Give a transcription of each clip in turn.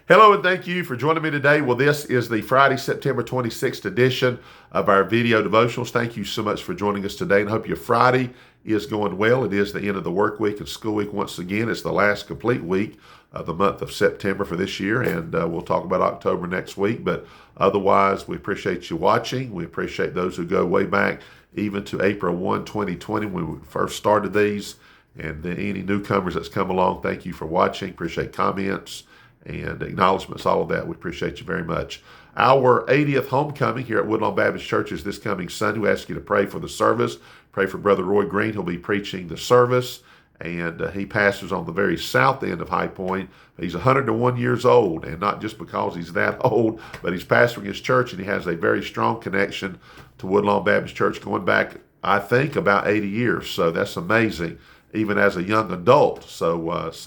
Hello and thank you for joining me today. Well, this is the Friday, September 26th edition of our video devotionals. Thank you so much for joining us today and hope your Friday is going well. It is the end of the work week and school week once again. It's the last complete week of the month of September for this year, and we'll talk about October next week. But otherwise, we appreciate you watching. We appreciate those who go way back even to April 2020 when we first started these. And then any newcomers that's come along, thank you for watching. Appreciate comments and acknowledgments, all of that. We appreciate you very much. Our 80th homecoming here at Woodlawn Baptist Church is this coming Sunday. We ask you to pray for the service. Pray for Brother Roy Green. He'll be preaching the service, and he pastors on the very south end of High Point. He's 101 years old, and not just because he's that old, but he's pastoring his church, and he has a very strong connection to Woodlawn Baptist Church going back, I think, about 80 years. So that's amazing, even as a young adult. So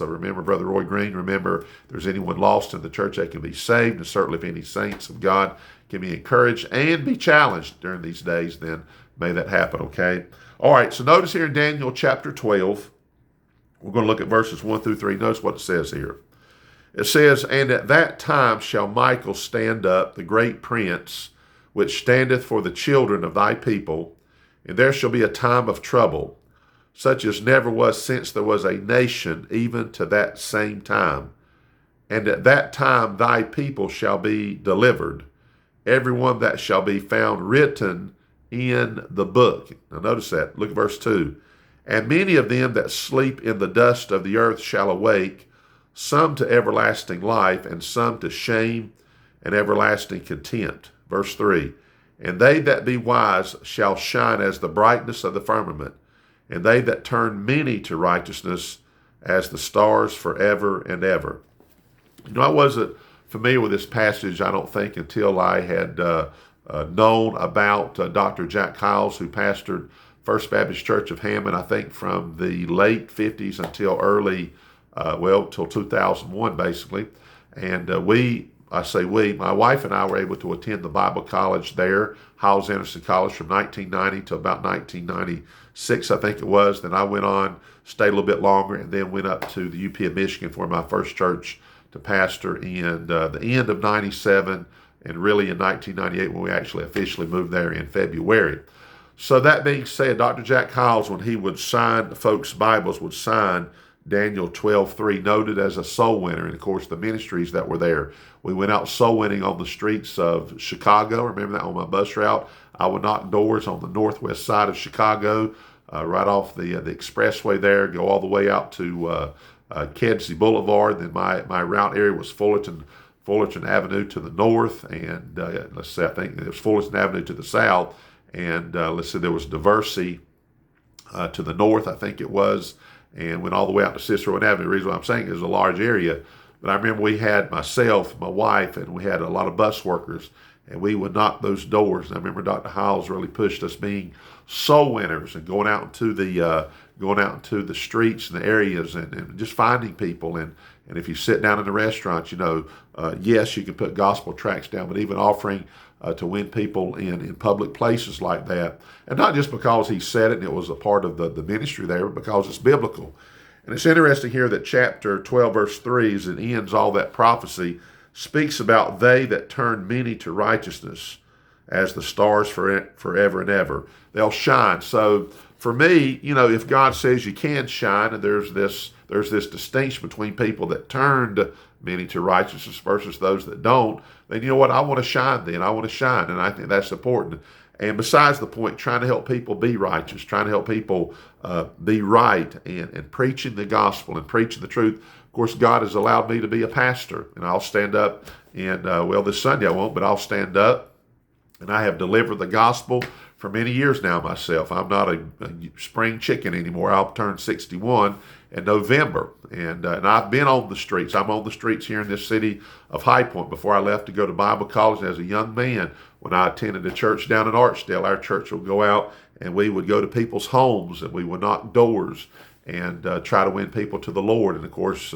remember Brother Roy Green. Remember, if there's anyone lost in the church, they can be saved. And certainly if any saints of God can be encouraged and be challenged during these days, then may that happen, okay? All right, so notice here in Daniel chapter 12, we're going to look at verses 1 through 3. Notice what it says here. It says, "And at that time shall Michael stand up, the great prince, which standeth for the children of thy people, and there shall be a time of trouble, such as never was since there was a nation, even to that same time. And at that time thy people shall be delivered, every one that shall be found written in the book." Now notice that. Look at verse 2. "And many of them that sleep in the dust of the earth shall awake, some to everlasting life, and some to shame and everlasting contempt." Verse 3. "And they that be wise shall shine as the brightness of the firmament, and they that turn many to righteousness as the stars forever and ever." You know, I wasn't familiar with this passage, I don't think, until I had known about Dr. Jack Hyles, who pastored First Baptist Church of Hammond, I think from the late 50s until early, till 2001, basically. And my wife and I were able to attend the Bible college there, Hyles Anderson College, from 1990 to about 1996, I think it was. Then I went on, stayed a little bit longer, and then went up to the UP of Michigan for my first church to pastor in the end of 97 and really in 1998 when we actually officially moved there in February. So that being said, Dr. Jack Hyles, when he would sign folks' Bibles, would sign Daniel 12:3, noted as a soul winner. And of course, the ministries that were there. We went out soul winning on the streets of Chicago. Remember that on my bus route? I would knock doors on the northwest side of Chicago, right off the expressway there, go all the way out to Kedzie Boulevard. Then my route area was Fullerton Avenue to the north, and I think it was Fullerton Avenue to the south, and there was Diversey to the north, I think it was, and went all the way out to Cicero Avenue. The reason why I'm saying it is a large area, but I remember we had myself, my wife, and we had a lot of bus workers, and we would knock those doors. And I remember Dr. Hyles really pushed us being soul winners and going out into the streets and the areas and just finding people. And if you sit down in the restaurants, yes, you can put gospel tracts down, but even offering to win people in public places like that. And not just because he said it and it was a part of the ministry there, but because it's biblical. And it's interesting here that chapter 12, verse 3, as it ends all that prophecy, speaks about they that turn many to righteousness as the stars forever and ever. They'll shine. So for me, if God says you can shine, and there's this distinction between people that turned many to righteousness versus those that don't, then you know what? I want to shine then. I want to shine, and I think that's important. And besides the point, trying to help people be righteous, trying to help people be right, and preaching the gospel and preaching the truth. Of course, God has allowed me to be a pastor, and I'll stand up and, this Sunday I won't, but I'll stand up, and I have delivered the gospel for many years now myself. I'm not a spring chicken anymore. I'll turn 61 in November, and I've been on the streets. I'm on the streets here in this city of High Point. Before I left to go to Bible college as a young man, when I attended a church down in Archdale, our church would go out and we would go to people's homes and we would knock doors and try to win people to the Lord. And of course,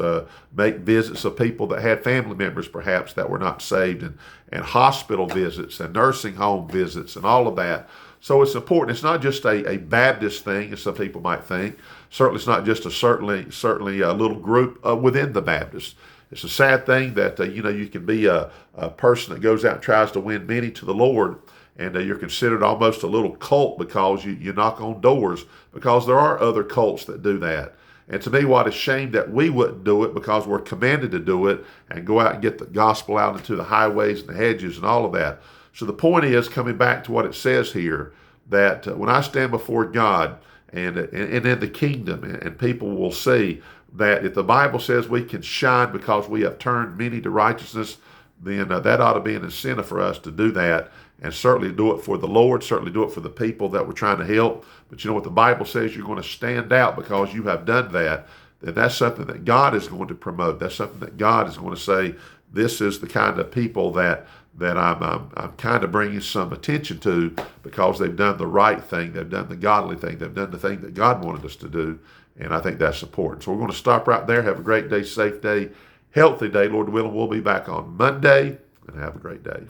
make visits of people that had family members perhaps that were not saved, and hospital visits and nursing home visits and all of that. So it's important. It's not just a Baptist thing, as some people might think. Certainly, it's not just certainly a little group within the Baptists. It's a sad thing that, you can be a person that goes out and tries to win many to the Lord, and you're considered almost a little cult because you knock on doors, because there are other cults that do that. And to me, what a shame that we wouldn't do it, because we're commanded to do it and go out and get the gospel out into the highways and the hedges and all of that. So the point is, coming back to what it says here, that when I stand before God and in the kingdom, and people will see that if the Bible says we can shine because we have turned many to righteousness, then that ought to be an incentive for us to do that, and certainly do it for the Lord, certainly do it for the people that we're trying to help. But you know what the Bible says, you're going to stand out because you have done that, then that's something that God is going to promote. That's something that God is going to say, this is the kind of people that I'm kind of bringing some attention to, because they've done the right thing, they've done the godly thing, they've done the thing that God wanted us to do, and I think that's important. So we're going to stop right there. Have a great day, safe day, healthy day. Lord willing, we'll be back on Monday, and have a great day.